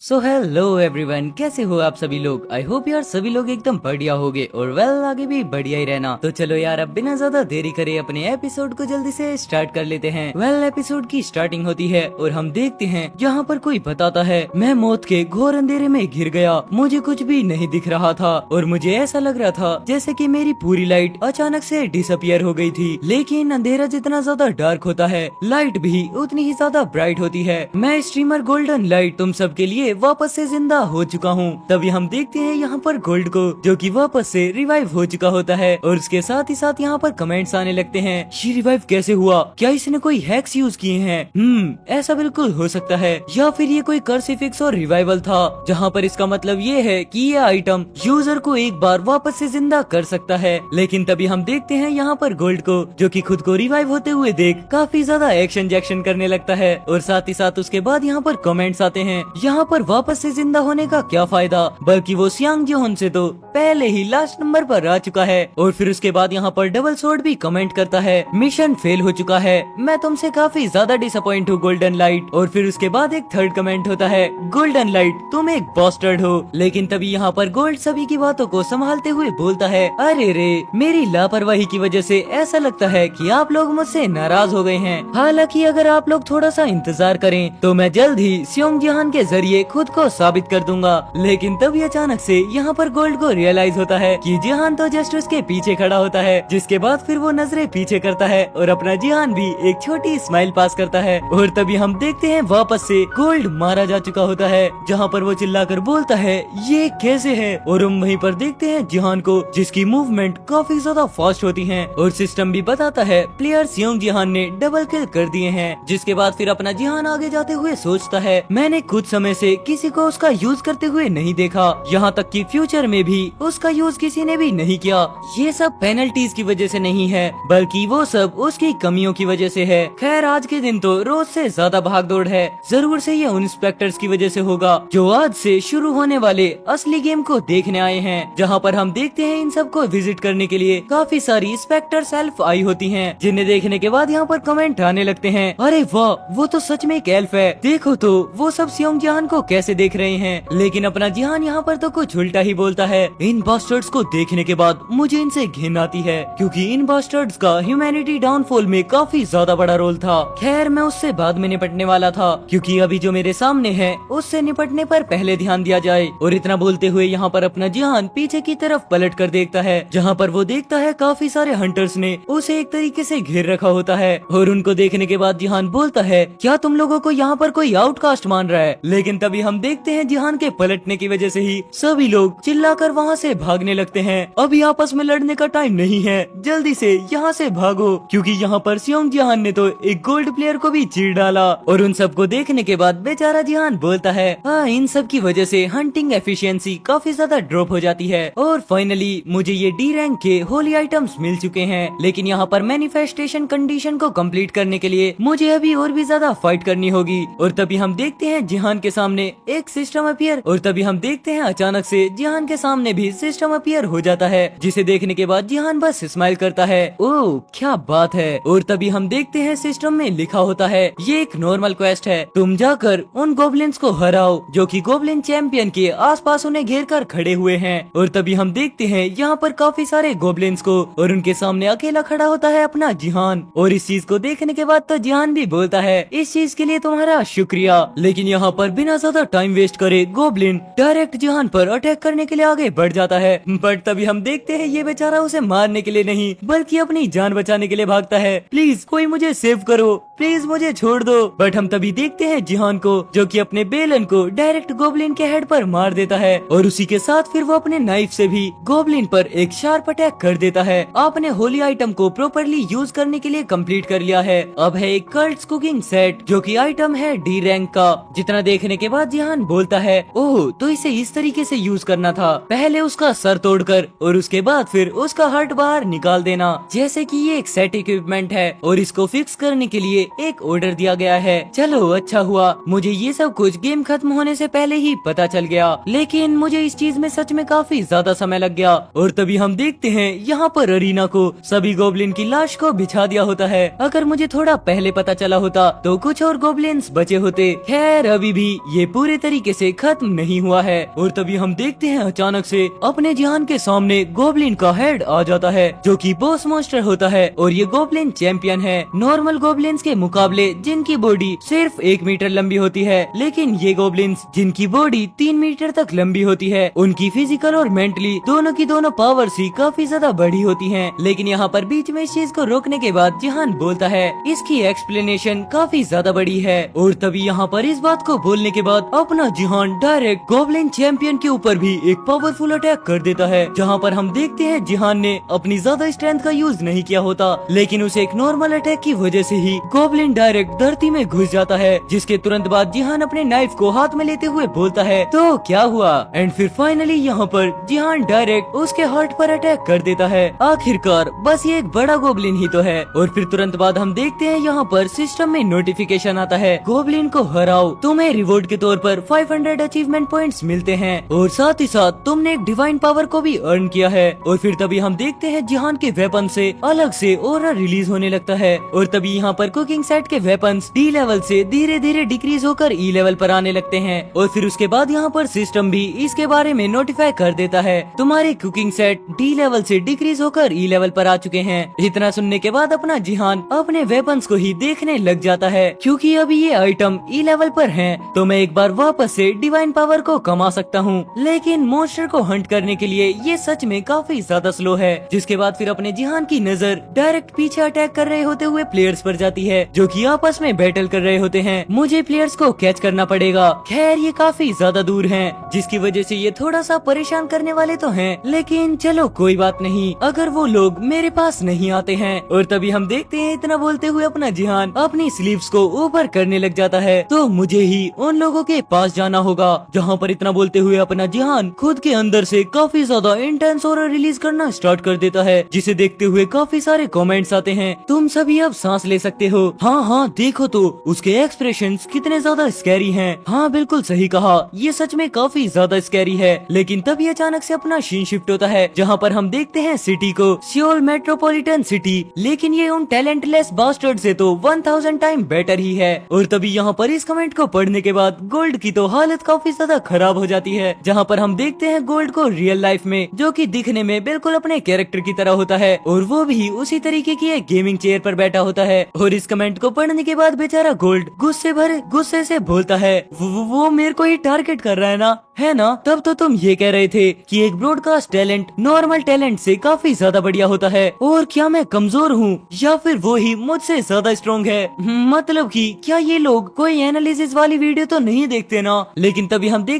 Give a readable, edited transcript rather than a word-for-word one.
So hello everyone, कैसे हो आप सभी लोग। आई होप यार सभी लोग एकदम बढ़िया होगे और वेल आगे भी बढ़िया ही रहना। तो चलो यार अब बिना ज्यादा देरी करे अपने एपिसोड को जल्दी से स्टार्ट कर लेते हैं। एपिसोड की स्टार्टिंग होती है और हम देखते हैं जहाँ पर कोई बताता है, मैं मौत के घोर अंधेरे में घिर गया, मुझे कुछ भी नहीं दिख रहा था और मुझे ऐसा लग रहा था जैसे कि मेरी पूरी लाइट अचानक से डिसअपियर हो गई थी। लेकिन अंधेरा जितना ज्यादा डार्क होता है, लाइट भी उतनी ही ज्यादा ब्राइट होती है। मैं स्ट्रीमर गोल्डन लाइट तुम सबके लिए वापस से जिंदा हो चुका हूँ। तभी हम देखते हैं यहाँ पर गोल्ड को, जो कि वापस से रिवाइव हो चुका होता है और उसके साथ ही साथ यहाँ पर कमेंट्स आने लगते हैं, ये रिवाइव कैसे हुआ, क्या इसने कोई हैक्स यूज किए हैं। ऐसा बिल्कुल हो सकता है, या फिर ये कोई कर्सिफिक्स और रिवाइवल था, जहाँ पर इसका मतलब ये है कि ये आइटम यूजर को एक बार वापस से जिंदा कर सकता है। लेकिन तभी हम देखते हैं यहाँ पर गोल्ड को, जो कि खुद को रिवाइव होते हुए देख काफी ज्यादा एक्शन जैक्शन करने लगता है और साथ ही साथ उसके बाद यहाँ पर कमेंट्स आते हैं, यहाँ पर वापस से जिंदा होने का क्या फायदा, बल्कि वो सियांग जोहन से तो पहले ही लास्ट नंबर पर आ चुका है। और फिर उसके बाद यहाँ पर डबल सोर्ड भी कमेंट करता है, मिशन फेल हो चुका है, मैं तुमसे काफी ज्यादा डिसअपॉइंट हूँ गोल्डन लाइट। और फिर उसके बाद एक थर्ड कमेंट होता है, गोल्डन लाइट तुम एक बॉस्टर्ड हो। लेकिन तभी यहाँ पर गोल्ड सभी की बातों को संभालते हुए बोलता है, अरे रे, मेरी लापरवाही की वजह से ऐसा लगता है कि आप लोग मुझसे नाराज हो गए हैं। हालांकि अगर आप लोग थोड़ा सा इंतजार करें तो मैं जल्द ही सियोंग जहान के जरिए खुद को साबित कर दूंगा। लेकिन तभी अचानक से यहाँ पर गोल्ड को रियलाइज होता है कि जिहान तो जस्ट उसके पीछे खड़ा होता है, जिसके बाद फिर वो नजरें पीछे करता है और अपना जिहान भी एक छोटी स्माइल पास करता है। और तभी हम देखते हैं वापस से गोल्ड मारा जा चुका होता है, जहाँ पर वो चिल्लाकर बोलता है, ये कैसे है। और हम वहीं पर देखते हैं जिहान को, जिसकी मूवमेंट काफी ज्यादा फास्ट होती है और सिस्टम भी बताता है प्लेयर सियोंग जिहान ने डबल किल कर दिए हैं। जिसके बाद फिर अपना जिहान आगे जाते हुए सोचता है, मैंने कुछ समय से किसी को उसका यूज करते हुए नहीं देखा, यहाँ तक कि फ्यूचर में भी उसका यूज किसी ने भी नहीं किया। ये सब पेनल्टीज की वजह से नहीं है, बल्कि वो सब उसकी कमियों की वजह से है। खैर आज के दिन तो रोज से ज्यादा भागदौड़ है, जरूर से ये उन इंस्पेक्टर्स की वजह से होगा जो आज से शुरू होने वाले असली गेम को देखने आए हैं। जहाँ पर हम देखते हैं इन सबको विजिट करने के लिए काफी सारी इंस्पेक्टर एल्फ आई होती हैं, जिन्हें देखने के बाद यहाँ पर कमेंट आने लगते हैं, अरे वाह, वो तो सच में एक एल्फ है, देखो तो वो सब सियोंग जिहान को कैसे देख रहे हैं। लेकिन अपना जिहान यहाँ पर तो कुछ उल्टा ही बोलता है, इन बास्टर्ड्स को देखने के बाद मुझे इनसे घिन आती है, क्योंकि इन बास्टर्ड्स का ह्यूमैनिटी डाउनफॉल में काफी ज्यादा बड़ा रोल था। खैर मैं उससे बाद में निपटने वाला था, क्योंकि अभी जो मेरे सामने है उससे निपटने पर पहले ध्यान दिया जाए। और इतना बोलते हुए यहाँ पर अपना जिहान पीछे की तरफ पलट कर देखता है, जहाँ पर वो देखता है काफी सारे हंटर्स ने उसे एक तरीके से घेर रखा होता है। और उनको देखने के बाद जिहान बोलता है, क्या तुम लोगों को यहाँ पर कोई आउटकास्ट मान रहा है। लेकिन तभी हम देखते हैं जिहान के पलटने की वजह से ही सभी लोग चिल्लाकर वहाँ से भागने लगते हैं। अभी आपस में लड़ने का टाइम नहीं है, जल्दी से यहाँ से भागो, क्योंकि यहाँ पर सियोंग जिहान ने तो एक गोल्ड प्लेयर को भी चीर डाला। और उन सबको देखने के बाद बेचारा जिहान बोलता है, हाँ, इन सब की वजह से हंटिंग एफिशिएंसी काफी ज्यादा ड्रॉप हो जाती है और फाइनली मुझे ये डी रैंक के होली आइटम्स मिल चुके हैं। लेकिन यहाँ पर मैनिफेस्टेशन कंडीशन को कंप्लीट करने के लिए मुझे अभी और भी ज्यादा फाइट करनी होगी। और तभी हम देखते हैं जिहान के सामने एक सिस्टम अपीयर, और तभी हम देखते हैं अचानक से जिहान के सामने भी सिस्टम अपीयर हो जाता है, जिसे देखने के बाद जिहान बस स्माइल करता है, ओह क्या बात है। और तभी हम देखते हैं सिस्टम में लिखा होता है, ये एक नॉर्मल क्वेस्ट है, तुम जाकर उन गोब्लिन्स को हराओ जो कि गोब्लिन चैंपियन के आसपास उन्हें घेर कर खड़े हुए हैं। और तभी हम देखते हैं यहाँ पर काफी सारे गोब्लिन्स को, और उनके सामने अकेला खड़ा होता है अपना जिहान। और इस चीज को देखने के बाद तो जिहान भी बोलता है, इस चीज के लिए तुम्हारा शुक्रिया। लेकिन यहाँ पर बिना ज्यादा टाइम वेस्ट करे गोब्लिन डायरेक्ट जिहान पर अटैक करने के लिए आगे बढ़ जाता है। बट तभी हम देखते हैं ये बेचारा उसे मारने के लिए नहीं, बल्कि अपनी जान बचाने के लिए भागता है, प्लीज कोई मुझे सेव करो, प्लीज मुझे छोड़ दो। बट हम तभी देखते हैं जिहान को, जो कि अपने बेलन को डायरेक्ट गोब्लिन के हेड पर मार देता है, और उसी के साथ फिर वो अपने नाइफ से भी गोब्लिन पर एक शार्प अटैक कर देता है। आपने होली आइटम को प्रॉपर्ली यूज करने के लिए कंप्लीट कर लिया है। अब है एक कर्ट्स कुकिंग सेट, जो कि आइटम है डी रैंक का। जितना देखने के बाद जिहान बोलता है, ओह तो इसे इस तरीके से यूज करना था, पहले उसका सर तोड़कर और उसके बाद फिर उसका हार्ट बाहर निकाल देना, जैसे कि ये एक सेट इक्विपमेंट है और इसको फिक्स करने के लिए एक ऑर्डर दिया गया है। चलो अच्छा हुआ, मुझे ये सब कुछ गेम खत्म होने से पहले ही पता चल गया, लेकिन मुझे इस चीज में सच में काफी ज्यादा समय लग गया। और तभी हम देखते हैं यहाँ पर अरीना को सभी गोब्लिन की लाश को बिछा दिया होता है। अगर मुझे थोड़ा पहले पता चला होता तो कुछ और गोब्लिन्स बचे होते। खैर अभी भी ये पूरे तरीके से खत्म नहीं हुआ है। और तभी हम देखते हैं अचानक से अपने जिहान के सामने गोब्लिन का हेड आ जाता है, जो कि बॉस मॉन्स्टर होता है। और ये गोब्लिन चैंपियन है नॉर्मल गोब्लिन्स के मुकाबले, जिनकी बॉडी सिर्फ 1 मीटर लंबी होती है। लेकिन ये गोब्लिन्स जिनकी बॉडी 3 मीटर तक लंबी होती है, उनकी फिजिकल और मेंटली दोनों की दोनों पावर्स ही काफी ज्यादा बड़ी होती हैं। लेकिन यहाँ पर बीच में इस चीज को रोकने के बाद जिहान बोलता है इसकी एक्सप्लेनेशन काफी ज्यादा बड़ी है। और तभी यहाँ पर इस बात को बोलने के बाद अपना जिहान डायरेक्ट गोब्लिन चैंपियन के ऊपर भी एक पावरफुल अटैक कर देता है, जहाँ पर हम देखते हैं जिहान ने अपनी ज्यादा स्ट्रेंथ का यूज नहीं किया होता, लेकिन उसे एक नॉर्मल अटैक की वजह से ही गोब्लिन डायरेक्ट धरती में घुस जाता है। जिसके तुरंत बाद जिहान अपने नाइफ को हाथ में लेते हुए बोलता है तो क्या हुआ। एंड फिर फाइनली यहाँ पर जिहान डायरेक्ट उसके हार्ट पर अटैक कर देता है। आखिरकार बस ये एक बड़ा गोब्लिन ही तो है। और फिर तुरंत बाद हम देखते हैं यहाँ पर सिस्टम में नोटिफिकेशन आता है, गोब्लिन को हराओ, तुम्हें रिवॉर्ड के तौर पर 500 अचीवमेंट पॉइंट्स मिलते हैं और साथ ही साथ तुमने एक डिवाइन पावर को भी अर्न किया है। और फिर तभी हम देखते हैं जिहान के वेपन से अलग से ऑरा रिलीज होने लगता है। और तभी यहाँ पर कुकिंग सेट के वेपन्स डी लेवल से धीरे धीरे डिक्रीज होकर ई लेवल पर आने लगते हैं। और फिर उसके बाद यहाँ पर सिस्टम भी इसके बारे में नोटिफाई कर देता है, तुम्हारे कुकिंग सेट डी लेवल से डिक्रीज होकर ई लेवल पर आ चुके हैं। इतना सुनने के बाद अपना जिहान अपने वेपन्स को ही देखने लग जाता है, क्योंकि अभी ये आइटम ई लेवल पर हैं, तो मैं एक बार वापस से डिवाइन पावर को कमा सकता हूँ। लेकिन मॉन्स्टर को हंट करने के लिए ये सच में काफी ज्यादा स्लो है। जिसके बाद फिर अपने जिहान की नजर डायरेक्ट पीछे अटैक कर रहे होते हुए प्लेयर्स पर जाती है, जो कि आपस में बैटल कर रहे होते हैं। मुझे प्लेयर्स को कैच करना पड़ेगा। खैर ये काफी ज्यादा दूर हैं, जिसकी वजह से ये थोड़ा सा परेशान करने वाले तो हैं, लेकिन चलो कोई बात नहीं, अगर वो लोग मेरे पास नहीं आते हैं। और तभी हम देखते हैं इतना बोलते हुए अपना जिहान अपनी स्लीव्स को ऊपर करने लग जाता है, तो मुझे ही उन लोगों के पास जाना होगा। जहाँ पर इतना बोलते हुए अपना जिहान खुद के अंदर से काफी ज्यादा इंटेंस ऑरा रिलीज करना स्टार्ट कर देता है, जिसे देखते हुए काफी सारे कमेंट्स आते हैं, तुम सभी अब सांस ले सकते हो। हाँ हाँ देखो तो उसके एक्सप्रेशंस कितने ज्यादा स्कैरी हैं। हाँ बिल्कुल सही कहा, ये सच में काफी ज्यादा स्कैरी है। लेकिन तभी अचानक से अपना सीन शिफ्ट होता है, जहाँ पर हम देखते हैं सिटी को सियोल मेट्रोपॉलिटन सिटी, लेकिन ये उन टैलेंटलेस बास्टर्ड से तो 1000 टाइम बेटर ही है। और तभी यहाँ पर इस कमेंट को पढ़ने के बाद गोल्ड की तो हालत काफी ज्यादा खराब हो जाती है, जहाँ पर हम देखते हैं गोल्ड को रियल लाइफ में, जो कि दिखने में बिल्कुल अपने कैरेक्टर की तरह होता है, और वो भी उसी तरीके की एक गेमिंग चेयर पर बैठा होता है। और इस कमेंट को पढ़ने के बाद बेचारा गोल्ड गुस्से से बोलता है, वो मेरे को ही टारगेट कर रहा है ना। तब तो तुम ये कह रहे थे कि एक ब्रॉडकास्ट टैलेंट नॉर्मल टैलेंट से काफी ज्यादा बढ़िया होता है, और क्या मैं कमजोर हूँ या फिर वो ही मुझसे ज्यादा स्ट्रॉन्ग है। मतलब कि क्या ये लोग कोई एनालिसिस वाली वीडियो तो नहीं देखते ना। लेकिन तभी हम देखते